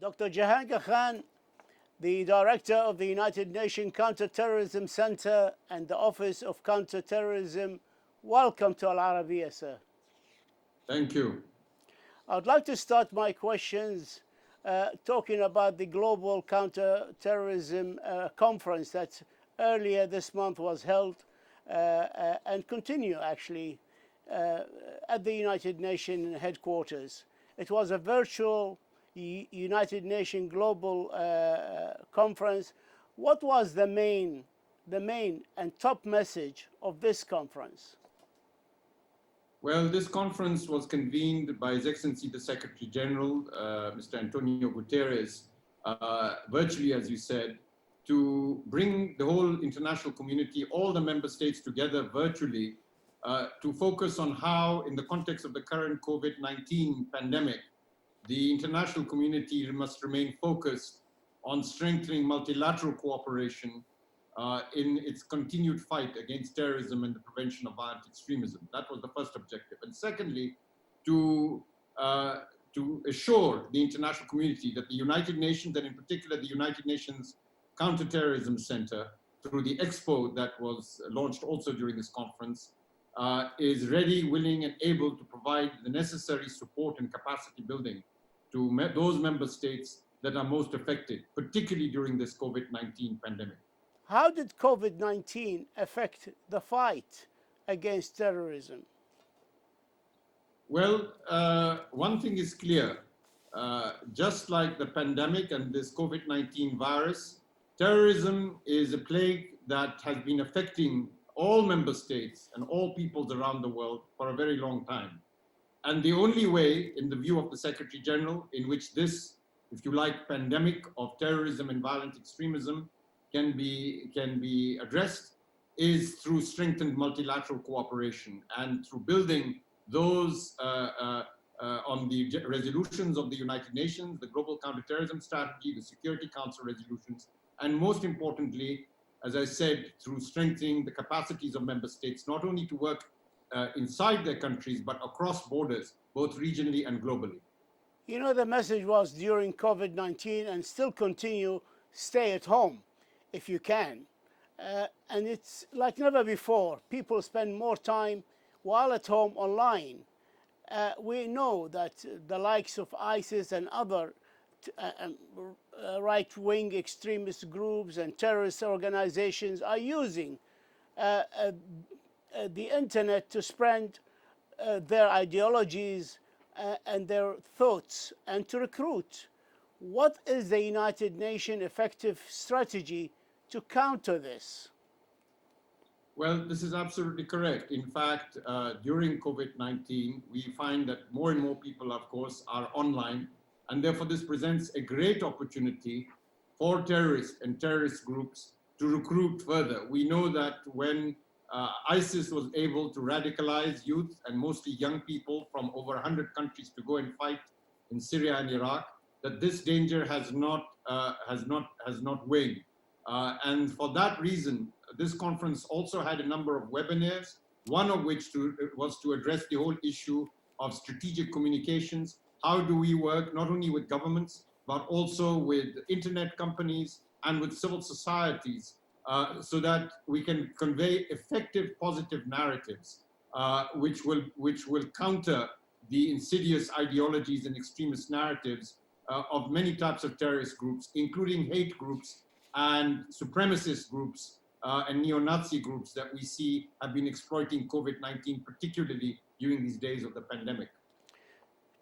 Dr. Jehangir Khan, the director of the United Nations Counter-Terrorism Center and the Office of Counter-Terrorism, welcome to Al-Arabiya, sir. Thank you. I'd like to start my questions talking about the Global Counter-Terrorism Conference that earlier this month was held and continue actually at the United Nations headquarters. It was a virtual United Nations Global Conference. What was the main and top message of this conference? Well, this conference was convened by His Excellency the Secretary General, Mr. Antonio Guterres, virtually, as you said, to bring the whole international community, all the member states together virtually, to focus on how, in the context of the current COVID-19 pandemic, the international community must remain focused on strengthening multilateral cooperation in its continued fight against terrorism and the prevention of violent extremism. That was the first objective. And secondly, to assure the international community that the United Nations, and in particular the United Nations Counter-Terrorism Center, through the expo that was launched also during this conference, is ready, willing, and able to provide the necessary support and capacity building to those member states that are most affected, particularly during this COVID-19 pandemic. How did COVID-19 affect the fight against terrorism? Well, one thing is clear. Just like the pandemic and this COVID-19 virus, terrorism is a plague that has been affecting all member states and all peoples around the world for a very long time. And the only way, in the view of the Secretary General, in which this, if you like, pandemic of terrorism and violent extremism can be addressed is through strengthened multilateral cooperation and through building those on the resolutions of the United Nations, the Global Counterterrorism Strategy, the Security Council resolutions, and most importantly, as I said, through strengthening the capacities of member states, not only to work inside their countries, but across borders, both regionally and globally. You know, the message was during COVID-19 and still continue, stay at home if you can. And it's like never before. People spend more time while at home online. We know that the likes of ISIS and other right-wing extremist groups and terrorist organizations are using the internet to spread their ideologies and their thoughts and to recruit. What is the United Nations effective strategy to counter this? Well, this is absolutely correct. In fact, during COVID-19, we find that more and more people, of course, are online, and therefore this presents a great opportunity for terrorists and terrorist groups to recruit further. We know that when ISIS was able to radicalize youth and mostly young people from over 100 countries to go and fight in Syria and Iraq, that this danger has not waned. And for that reason, this conference also had a number of webinars, one of which was to address the whole issue of strategic communications. How do we work not only with governments, but also with internet companies and with civil societies so that we can convey effective positive narratives which will counter the insidious ideologies and extremist narratives of many types of terrorist groups, including hate groups and supremacist groups and neo-Nazi groups that we see have been exploiting COVID-19, particularly during these days of the pandemic.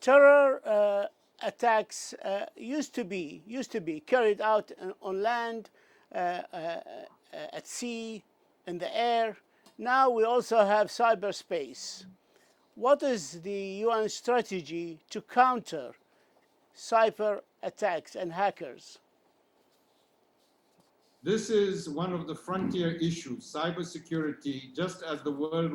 Terror attacks used to be carried out on land, at sea, in the air. Now we also have cyberspace. What is the UN strategy to counter cyber attacks and hackers? This is one of the frontier issues, cybersecurity, just as the world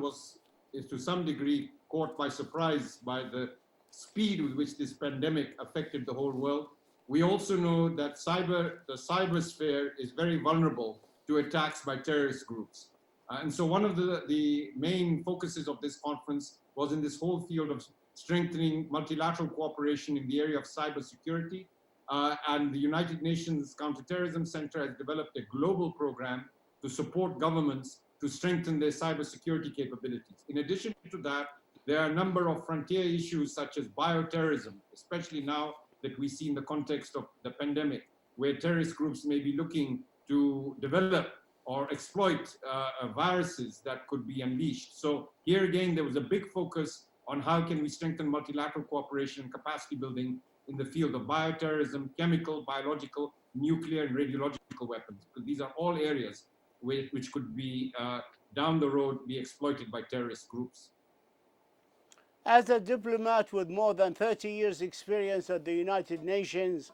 is to some degree caught by surprise by the speed with which this pandemic affected the whole world. We also know that the cybersphere is very vulnerable to attacks by terrorist groups. And so one of the main focuses of this conference was in this whole field of strengthening multilateral cooperation in the area of cybersecurity And the United Nations Counter-Terrorism Center has developed a global program to support governments to strengthen their cybersecurity capabilities. In addition to that, there are a number of frontier issues such as bioterrorism, especially now that we see in the context of the pandemic, where terrorist groups may be looking to develop or exploit viruses that could be unleashed. So here again, there was a big focus on how can we strengthen multilateral cooperation and capacity building in the field of bioterrorism, chemical, biological, nuclear, and radiological weapons, because these are all areas which could be, down the road, be exploited by terrorist groups. As a diplomat with more than 30 years experience at the United Nations,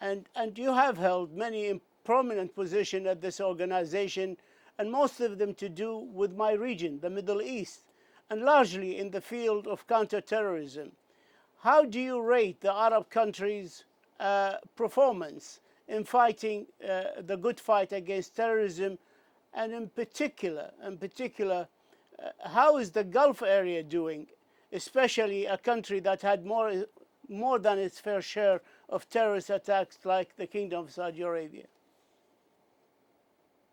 and you have held many prominent positions at this organization, and most of them to do with my region, the Middle East, and largely in the field of counterterrorism. How do you rate the Arab countries' performance in fighting the good fight against terrorism, and in particular, how is the Gulf area doing, especially a country that had more than its fair share of terrorist attacks like the Kingdom of Saudi Arabia?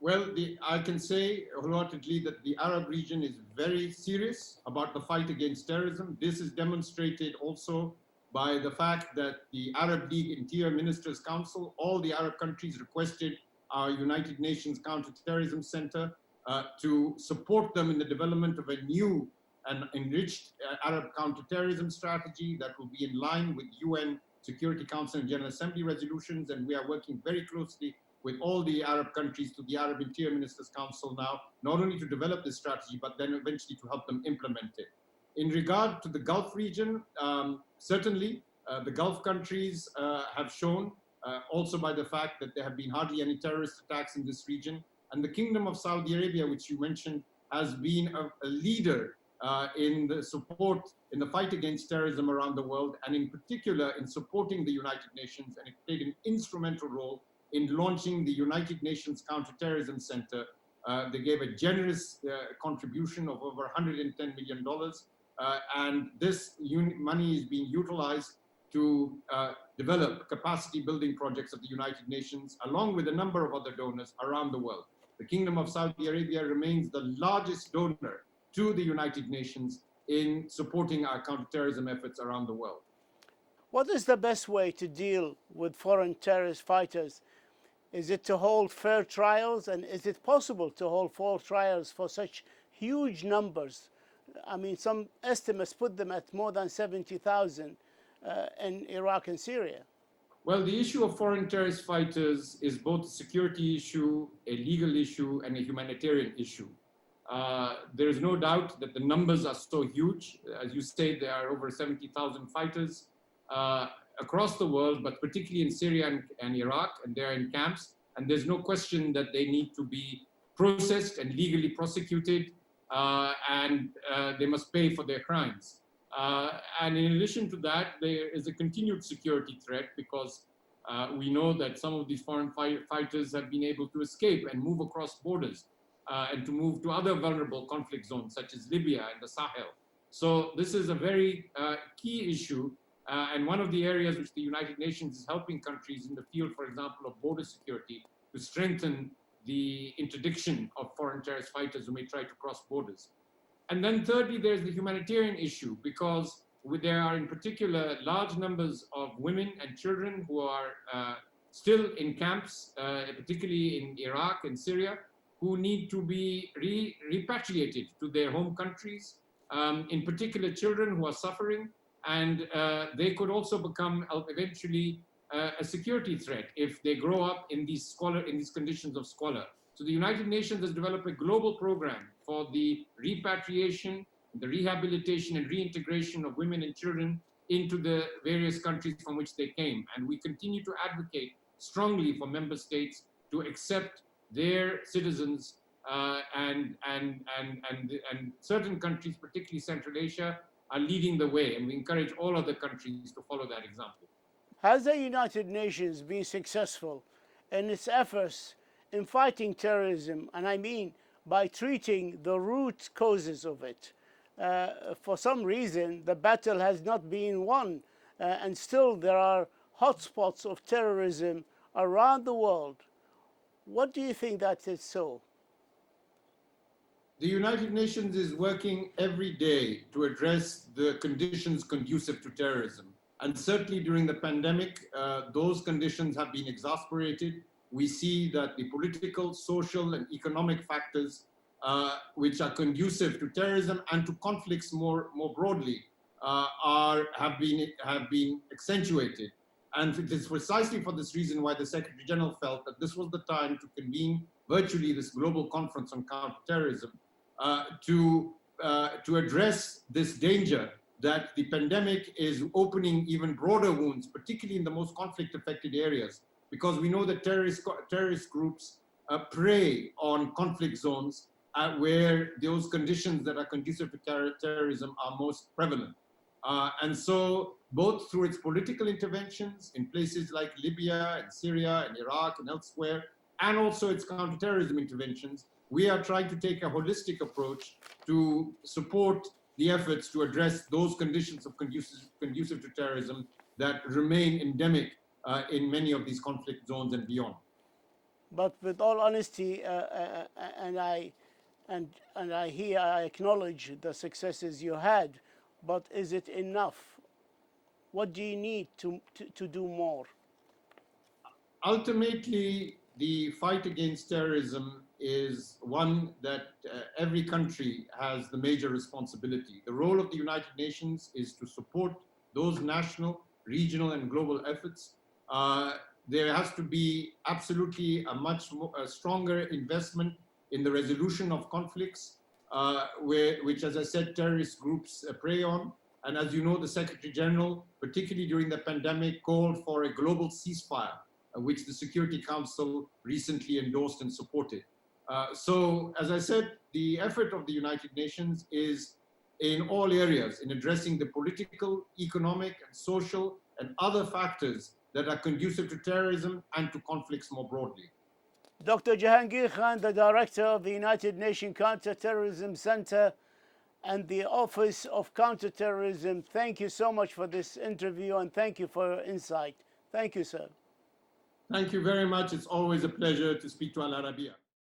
Well, I can say wholeheartedly that the Arab region is very serious about the fight against terrorism. This is demonstrated also by the fact that the Arab League Interior Ministers Council, all the Arab countries requested our United Nations Counter-Terrorism Center to support them in the development of a new and enriched Arab counterterrorism strategy that will be in line with UN Security Council and General Assembly resolutions. And we are working very closely with all the Arab countries to the Arab Interior Ministers Council now, not only to develop this strategy, but then eventually to help them implement it. In regard to the Gulf region, certainly the Gulf countries have shown, also by the fact that there have been hardly any terrorist attacks in this region. And the Kingdom of Saudi Arabia, which you mentioned, has been a leader in the support, in the fight against terrorism around the world, and in particular in supporting the United Nations, and it played an instrumental role in launching the United Nations Counter-Terrorism Center. They gave a generous contribution of over $110 million, and this money is being utilized to develop capacity building projects of the United Nations, along with a number of other donors around the world. The Kingdom of Saudi Arabia remains the largest donor to the United Nations in supporting our counterterrorism efforts around the world. What is the best way to deal with foreign terrorist fighters? Is it to hold fair trials, and is it possible to hold fair trials for such huge numbers? I mean, some estimates put them at more than 70,000 in Iraq and Syria. Well, the issue of foreign terrorist fighters is both a security issue, a legal issue, and a humanitarian issue. There is no doubt that the numbers are so huge. As you say, there are over 70,000 fighters across the world, but particularly in Syria and Iraq, and they're in camps. And there's no question that they need to be processed and legally prosecuted, and they must pay for their crimes. And in addition to that, there is a continued security threat, because we know that some of these foreign fighters have been able to escape and move across borders and to move to other vulnerable conflict zones, such as Libya and the Sahel. So this is a very key issue, and one of the areas which the United Nations is helping countries in the field, for example, of border security, to strengthen the interdiction of foreign terrorist fighters who may try to cross borders. And then thirdly, there's the humanitarian issue, because there are in particular large numbers of women and children who are still in camps, particularly in Iraq and Syria, who need to be repatriated to their home countries, in particular children who are suffering, and they could also become eventually a security threat if they grow up in these conditions of squalor. So the United Nations has developed a global program for the repatriation, the rehabilitation and reintegration of women and children into the various countries from which they came. And we continue to advocate strongly for member states to accept their citizens, and certain countries, particularly Central Asia, are leading the way, and we encourage all other countries to follow that example. Has the United Nations been successful in its efforts in fighting terrorism, and I mean by treating the root causes of it? For some reason, the battle has not been won, and still there are hotspots of terrorism around the world. What do you think that is so? The United Nations is working every day to address the conditions conducive to terrorism. And certainly during the pandemic, those conditions have been exasperated. We see that the political, social, and economic factors which are conducive to terrorism and to conflicts more broadly have been accentuated. And it is precisely for this reason why the Secretary General felt that this was the time to convene virtually this global conference on counterterrorism to address this danger that the pandemic is opening even broader wounds, particularly in the most conflict-affected areas, because we know that terrorist groups prey on conflict zones where those conditions that are conducive to terrorism are most prevalent. And so both through its political interventions in places like Libya and Syria and Iraq and elsewhere, and also its counterterrorism interventions, we are trying to take a holistic approach to support the efforts to address those conditions of conducive to terrorism that remain endemic in many of these conflict zones and beyond. But with all honesty, and I acknowledge the successes you had, but is it enough? What do you need to do more? Ultimately, the fight against terrorism is one that every country has the major responsibility. The role of the United Nations is to support those national, regional, and global efforts. There has to be absolutely a stronger investment in the resolution of conflicts, which, as I said, terrorist groups prey on. And as you know, the Secretary General, particularly during the pandemic, called for a global ceasefire, which the Security Council recently endorsed and supported. So, as I said, the effort of the United Nations is in all areas in addressing the political, economic, and social and other factors that are conducive to terrorism and to conflicts more broadly. Dr. Jehangir Khan, the director of the United Nations Counter-Terrorism Center and the Office of Counterterrorism, thank you so much for this interview and thank you for your insight. Thank you, sir. Thank you very much. It's always a pleasure to speak to Al Arabiya.